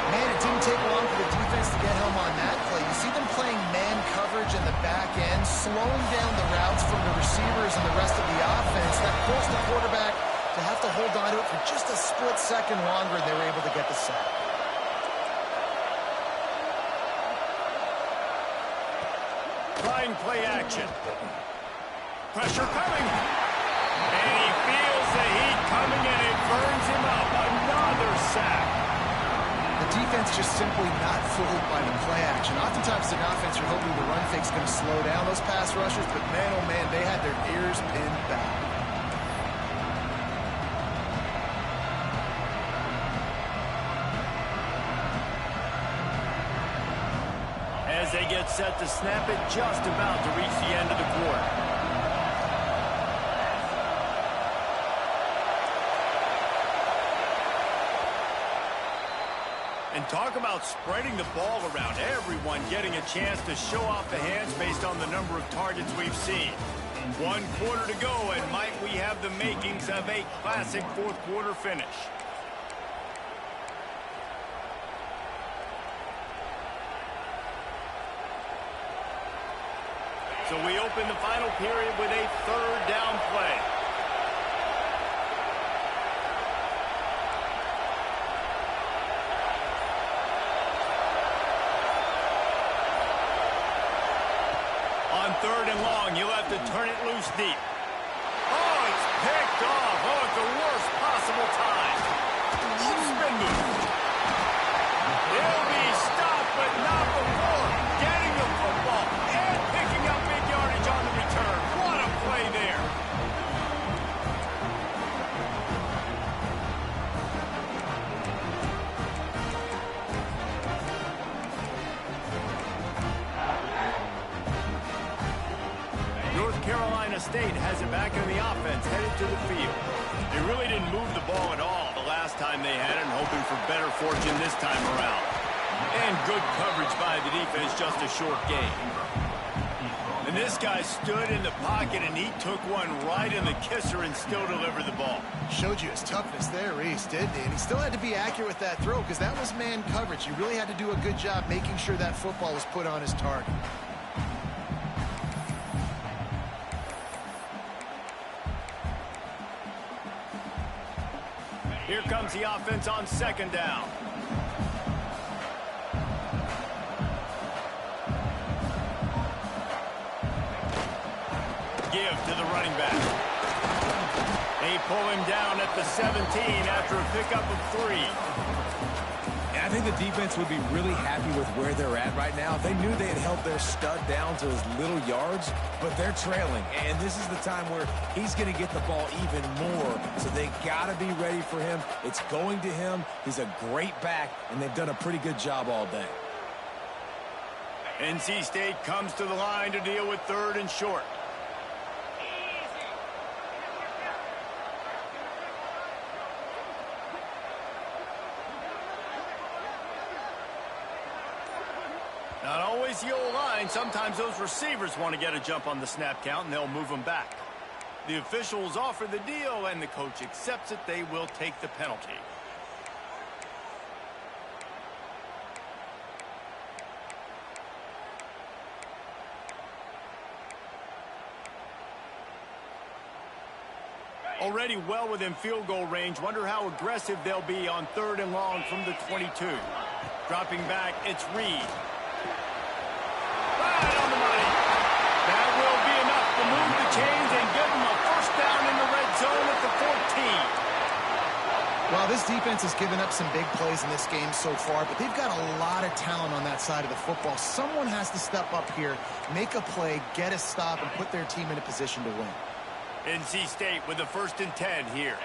Man, it didn't take long for the defense to get home on that play. You see them playing man coverage in the back end, slowing down the routes from the receivers and the rest of the offense. That forced the quarterback to have to hold on to it for just a split second longer, and they were able to get the sack. Trying play action. Pressure coming. And he feels the heat coming, and it burns him up. Another sack. The defense just simply not fooled by the play action. Oftentimes, an offense, you're hoping the run fake's going to slow down those pass rushers, but man, oh man, they had their ears pinned back. As they get set to snap it, just about to reach the end of the quarter. And talk about spreading the ball around. Everyone getting a chance to show off the hands based on the number of targets we've seen. 1 quarter to go, and might we have the makings of a classic fourth quarter finish. So we open the final period with a 3rd down play. On 3rd and long, you'll have to turn it loose deep. Oh, it's picked off. Oh, at the worst possible time. Spin move. He'll be stopped, but not before getting the football and picking up big yardage on the return. What a play there. North Carolina State has it back in the offense, headed to the field. They really didn't move the ball at all the last time they had it, and hoping for better fortune this time around. And good coverage by the defense, just a short gain. And this guy stood in the pocket, and he took one right in the kisser and still delivered the ball. Showed you his toughness there, Reese, didn't he? And he still had to be accurate with that throw because that was man coverage. He really had to do a good job making sure that football was put on his target. Here comes the offense on 2nd down. Give to the running back. They pull him down at the 17 after a pickup of 3. And I think the defense would be really happy with where they're at right now. They knew they had held their stud down to his little yards, but they're trailing. And this is the time where he's going to get the ball even more. So they got to be ready for him. It's going to him. He's a great back, and they've done a pretty good job all day. NC State comes to the line to deal with 3rd and short. lazy old line, sometimes those receivers want to get a jump on the snap count, and they'll move them back. The officials offer the deal, and the coach accepts it. They will take the penalty. Already well within field goal range. Wonder how aggressive they'll be on 3rd and long from the 22. Dropping back, it's Reed. Right on the money. That will be enough to move the chains and give them a first down in the red zone at the 14. Well, this defense has given up some big plays in this game so far, but they've got a lot of talent on that side of the football. Someone has to step up here, make a play, get a stop, and put their team in a position to win. NC State with the 1st and 10 here.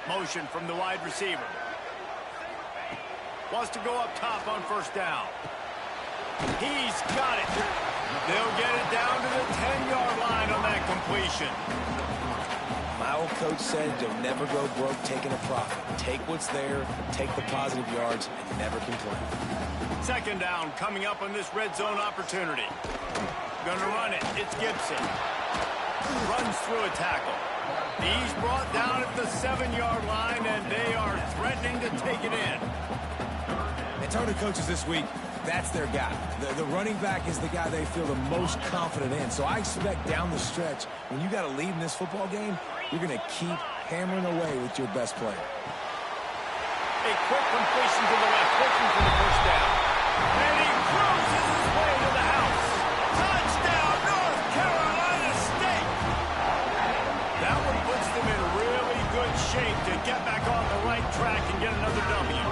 Motion from the wide receiver. Wants to go up top on 1st down. He's got it. They'll get it down to the 10-yard line on that completion. My old coach said you'll never go broke taking a profit. Take what's there, take the positive yards, and never complain. 2nd down coming up on this red zone opportunity. Gonna run it. It's Gibson. Runs through a tackle. He's brought down at the 7-yard line, and they are threatening to take it in. And talking to coaches this week, that's their guy. The running back is the guy they feel the most confident in. So I expect down the stretch, when you got a lead in this football game, you're going to keep hammering away with your best player. A quick completion to the left, looking for the 1st down. And he cruises his way to the house. Touchdown, North Carolina State! That one puts them in really good shape to get back on the right track and get another W.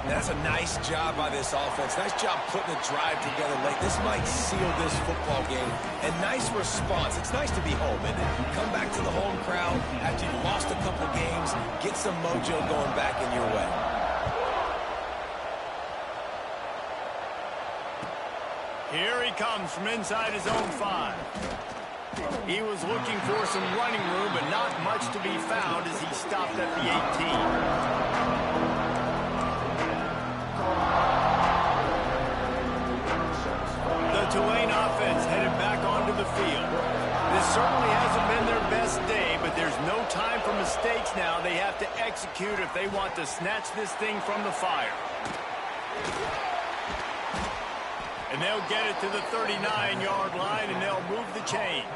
That's a nice job by this offense. Nice job putting the drive together late. This might seal this football game. And nice response. It's nice to be home, isn't it? Come back to the home crowd after you've lost a couple games. Get some mojo going back in your way. Here he comes from inside his own 5. He was looking for some running room, but not much to be found as he stopped at the 18. The Tulane offense headed back onto the field. This certainly hasn't been their best day, but there's no time for mistakes now. They have to execute if they want to snatch this thing from the fire. And they'll get it to the 39-yard line, and they'll move the chains.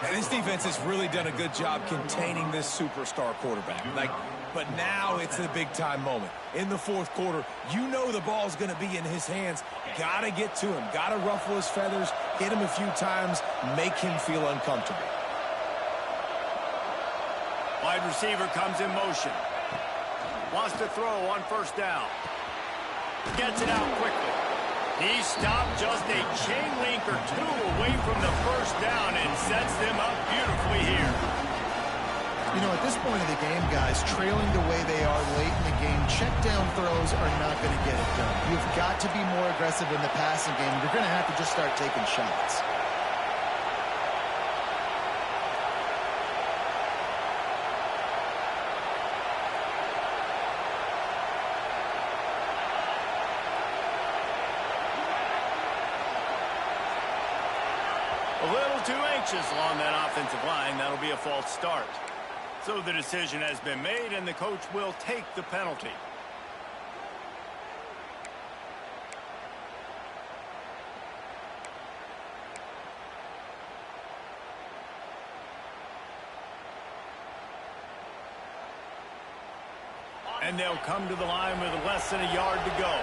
And this defense has really done a good job containing this superstar quarterback. But now it's a big-time moment. In the 4th quarter, you know the ball's going to be in his hands. Got to get to him. Got to ruffle his feathers, hit him a few times, make him feel uncomfortable. Wide receiver comes in motion. Wants to throw on 1st down. Gets it out quickly. He stopped just a chain link or 2 away from the 1st down and sets them up beautifully here. You know, at this point of the game, guys, trailing the way they are late in the game, check down throws are not going to get it done. You've got to be more aggressive in the passing game. You're going to have to just start taking shots. A little too anxious along that offensive line. That'll be a false start. So the decision has been made, and the coach will take the penalty. And they'll come to the line with less than a yard to go.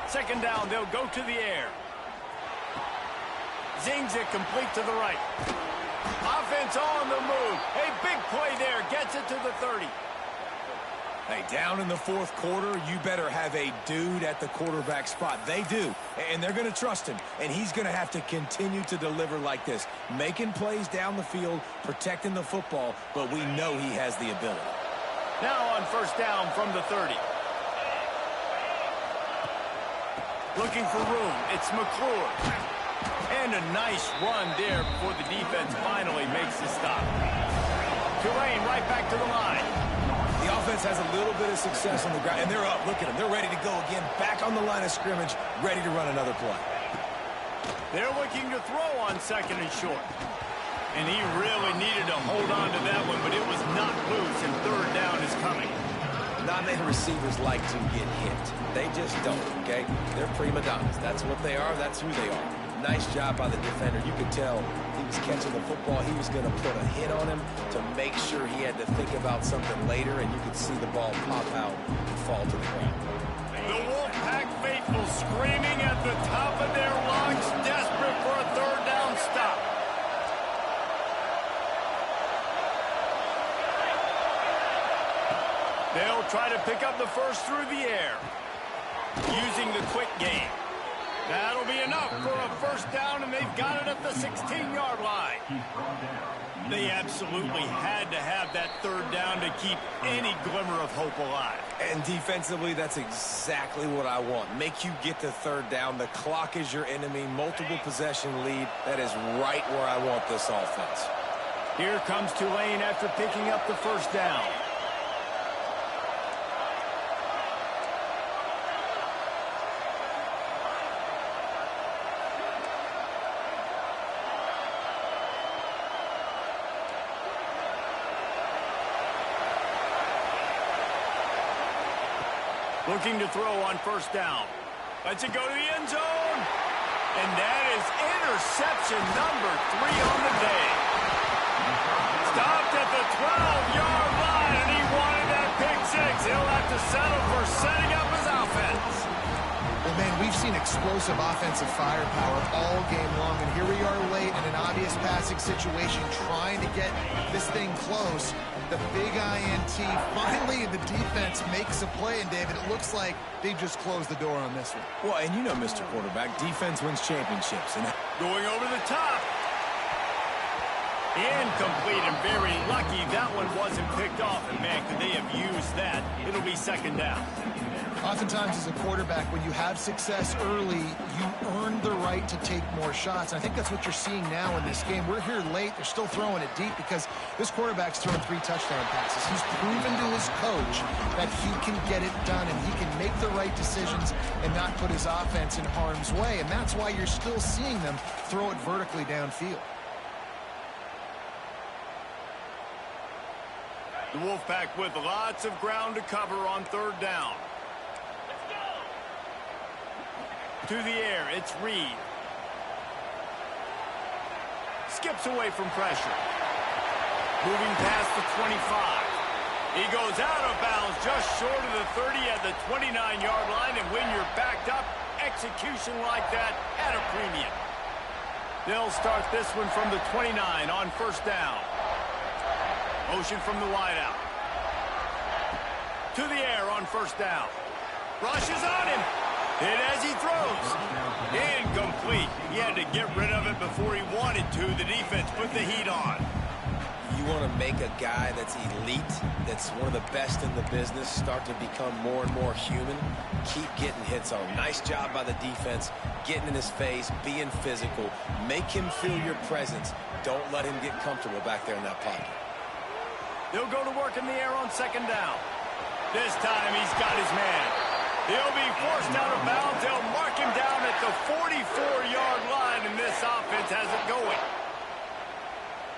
2nd down, they'll go to the air. Zings it complete to the right. Offense on the move. A big play there. Gets it to the 30. Hey, down in the 4th quarter, you better have a dude at the quarterback spot. They do, and they're going to trust him. And he's going to have to continue to deliver like this, making plays down the field, protecting the football, but we know he has the ability. Now on 1st down from the 30. Looking for room. It's McClure. And a nice run there before the defense finally makes the stop. Tulane right back to the line. The offense has a little bit of success on the ground, and they're up. Look at them. They're ready to go again, back on the line of scrimmage, ready to run another play. They're looking to throw on 2nd and short. And he really needed to hold on to that one, but it was not loose, and 3rd down is coming. Not many receivers like to get hit. They just don't, okay? They're prima donnas. That's what they are. That's who they are. Nice job by the defender. You could tell he was catching the football. He was going to put a hit on him to make sure he had to think about something later, and you could see the ball pop out and fall to the ground. The Wolfpack faithful screaming at the top of their lungs, desperate for a 3rd down stop. They'll try to pick up the first through the air, using the quick game. That'll be enough for a 1st down, and they've got it at the 16-yard line. They absolutely had to have that 3rd down to keep any glimmer of hope alive. And defensively, that's exactly what I want. Make you get to 3rd down. The clock is your enemy. Multiple possession lead. That is right where I want this offense. Here comes Tulane after picking up the 1st down. Looking to throw on 1st down. Lets it go to the end zone. And that is interception number 3 on the day. Stopped at the 12-yard line, and he wanted that pick 6. He'll have to settle for setting up his offense. Well, man, we've seen explosive offensive firepower all game long, and here we are late in an obvious passing situation trying to get this thing close. The big INT, finally the defense makes a play, and David, it looks like they just closed the door on this one. Well, and you know, Mr. Quarterback, defense wins championships. And going over the top. Incomplete, and very lucky that one wasn't picked off. And, man, could they have used that? It'll be 2nd down. Oftentimes as a quarterback, when you have success early, you earn the right to take more shots. And I think that's what you're seeing now in this game. We're here late. They're still throwing it deep because this quarterback's thrown 3 touchdown passes. He's proven to his coach that he can get it done and he can make the right decisions and not put his offense in harm's way. And that's why you're still seeing them throw it vertically downfield. The Wolfpack with lots of ground to cover on 3rd down. To the air, it's Reed. Skips away from pressure. Moving past the 25. He goes out of bounds just short of the 30 at the 29-yard line, and when you're backed up, execution like that at a premium. They'll start this one from the 29 on 1st down. Motion from the wideout. To the air on 1st down. Rushes on him. Hit as he throws. Incomplete. He had to get rid of it before he wanted to. The defense put the heat on. you want to make a guy that's elite, that's one of the best in the business, start to become more and more human, keep getting hits on him. Nice job by the defense, getting in his face, being physical. Make him feel your presence. Don't let him get comfortable back there in that pocket. They'll go to work in the air on second down. This time he's got his man. He'll be forced out of bounds. They'll mark him down at the 44-yard line, and this offense has it going.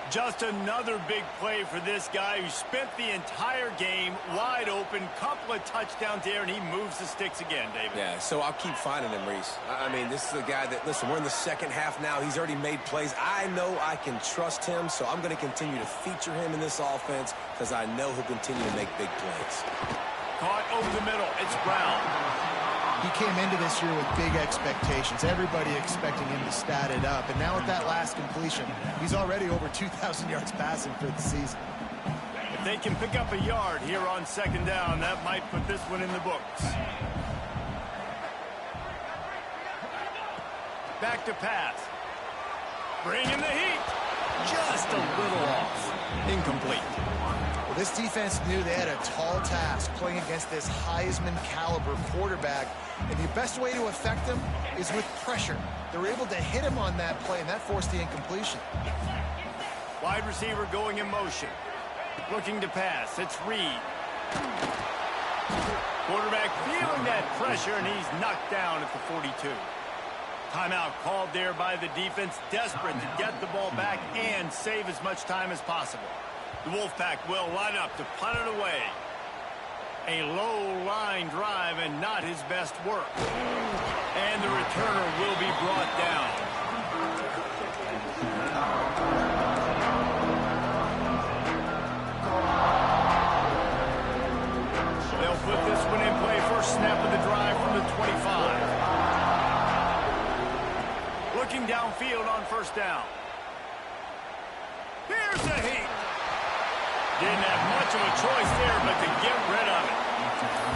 Just another big play for this guy who spent the entire game wide open, couple of touchdowns there, and he moves the sticks again, David. Yeah, so I'll keep finding him, Reese. I mean, this is a guy that, listen, we're in the second half now. He's already made plays. I know I can trust him, so I'm going to continue to feature him in this offense because I know he'll continue to make big plays. Caught over the middle. It's Brown. He came into this year with big expectations. Everybody expecting him to stat it up. And now with that last completion, he's already over 2,000 yards passing for the season. If they can pick up a yard here on second down, that might put this one in the books. Back to pass. Bringing the heat. Just a little off. Incomplete. Well, this defense knew they had a tall task playing against this Heisman caliber quarterback. And the best way to affect him is with pressure. They were able to hit him on that play, and that forced the incompletion. Wide receiver going in motion. Looking to pass. It's Reed. Quarterback feeling that pressure, and he's knocked down at the 42. Timeout called there by the defense, desperate to get the ball back and save as much time as possible. The Wolfpack will line up to punt it away. A low line drive and not his best work. And the returner will be brought down. They'll put this one in play. First snap of the drive from the 25. Looking downfield on first down. Here's a heat. Didn't have much of a choice there, but to get rid of it.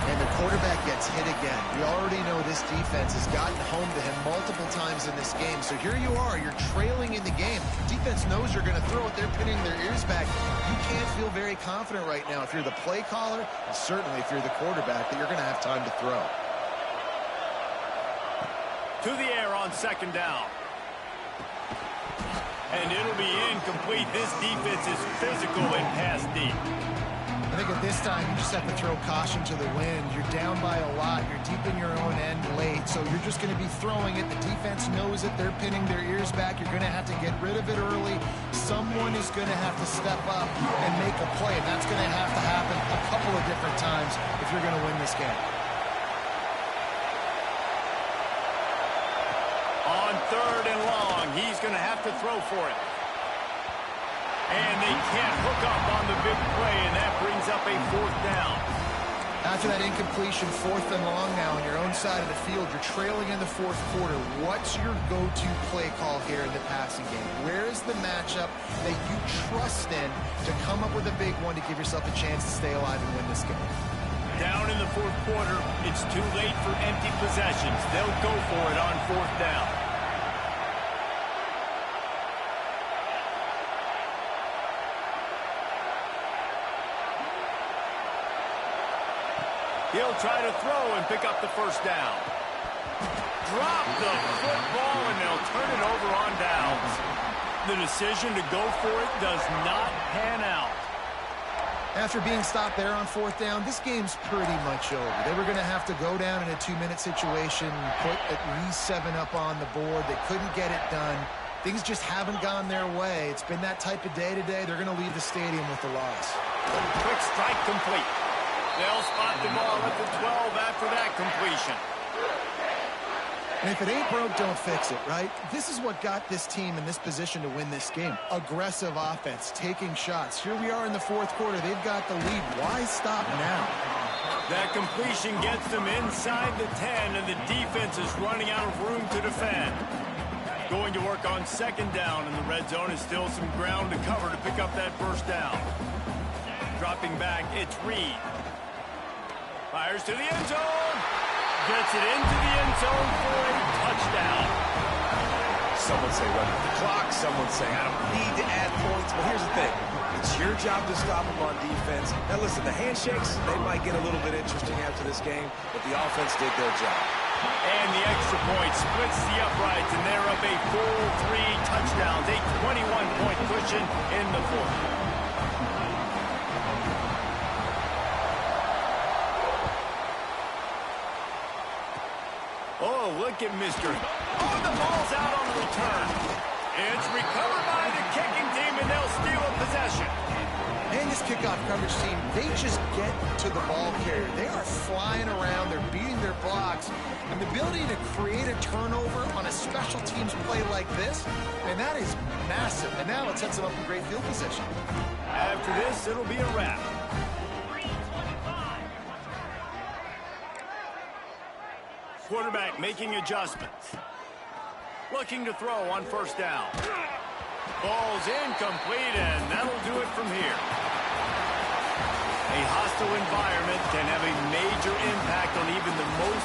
And the quarterback gets hit again. We already know this defense has gotten home to him multiple times in this game. So here you are, you're trailing in the game. Defense knows you're going to throw it. They're pinning their ears back. You can't feel very confident right now if you're the play caller, and certainly if you're the quarterback, that you're going to have time to throw. To the air on second down. And it'll be incomplete. This defense is physical and pass deep. I think at this time, you just have to throw caution to the wind. You're down by a lot. You're deep in your own end late, so you're just going to be throwing it. The defense knows it. They're pinning their ears back. You're going to have to get rid of it early. Someone is going to have to step up and make a play, and that's going to have to happen a couple of different times if you're going to win this game. On third and long, he's going to have to throw for it. And they can't hook up on the big play, and that brings up a fourth down. After that incompletion, fourth and long now on your own side of the field, you're trailing in the fourth quarter. What's your go-to play call here in the passing game? Where is the matchup that you trust in to come up with a big one to give yourself a chance to stay alive and win this game? Down in the fourth quarter, it's too late for empty possessions. They'll go for it on fourth down. He'll try to throw and pick up the first down. Drop the football, and they'll turn it over on downs. The decision to go for it does not pan out. After being stopped there on fourth down, this game's pretty much over. They were going to have to go down in a 2-minute situation, put at least 7 up on the board. They couldn't get it done. Things just haven't gone their way. It's been that type of day today. They're going to leave the stadium with the loss. Quick strike complete. They'll spot the ball at the 12 after that completion. And if it ain't broke, don't fix it, right? This is what got this team in this position to win this game. Aggressive offense, taking shots. Here we are in the fourth quarter. They've got the lead. Why stop now? That completion gets them inside the 10, and the defense is running out of room to defend. Going to work on second down, and the red zone is still some ground to cover to pick up that first down. Dropping back, it's Reed. Fires to the end zone. Gets it into the end zone for a touchdown. Some would say run with the clock. Some would say I don't need to add points. But here's the thing. It's your job to stop them on defense. Now, listen, the handshakes, they might get a little bit interesting after this game, but the offense did their job. And the extra point splits the uprights, and they're up a full 3 touchdowns, a 21-point cushion in the fourth. Oh, look at Mr. Oh, the ball's out on the return. It's recovered by the kicking team, and they'll steal a possession. And this kickoff coverage team, they just get to the ball carrier. They are flying around. They're beating their blocks. And the ability to create a turnover on a special teams play like this, and that is massive. And now it sets them up in great field position. After this, it'll be a wrap. Quarterback making adjustments. Looking to throw on first down. Ball's incomplete, and that'll do it from here. A hostile environment can have a major impact on even the most